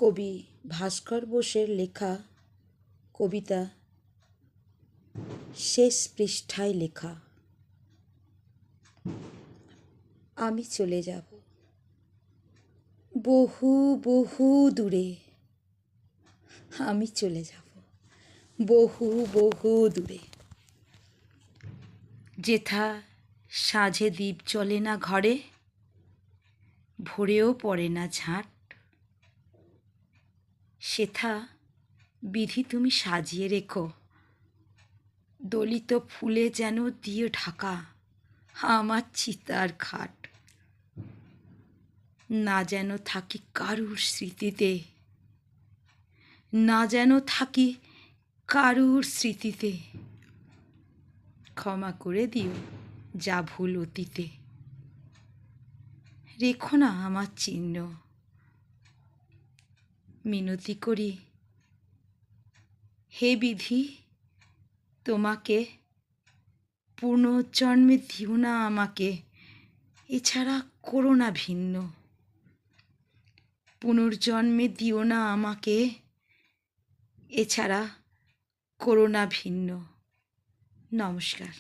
কবি ভাস্কর বোসের লেখা কবিতা শেষ পৃষ্ঠায় লেখা। আমি চলে যাব বহু বহু দূরে, আমি চলে যাব বহু বহু দূরে, যেথা সাঁঝে দ্বীপ জ্বলে না ঘরে, ভোরেও পড়ে না ঝাঁট, সেথা বিধি তুমি সাজিয়ে রেখো দলিত ফুলে যেন দিয়ে ঢাকা আমার চিতার খাট। না যেন থাকি কারুর স্মৃতিতে, না যেন থাকি কারুর স্মৃতিতে, ক্ষমা করে দিও যা ভুল অতীতে। রেখো না আমার চিহ্ন, মিনতি করি হে বিধি তোমাকে, পুনর্জন্মে দিও না আমাকে এছাড়া করো না ভিন্ন। পুনর্জন্মে দিও না আমাকে এছাড়া করো না ভিন্ন। নমস্কার।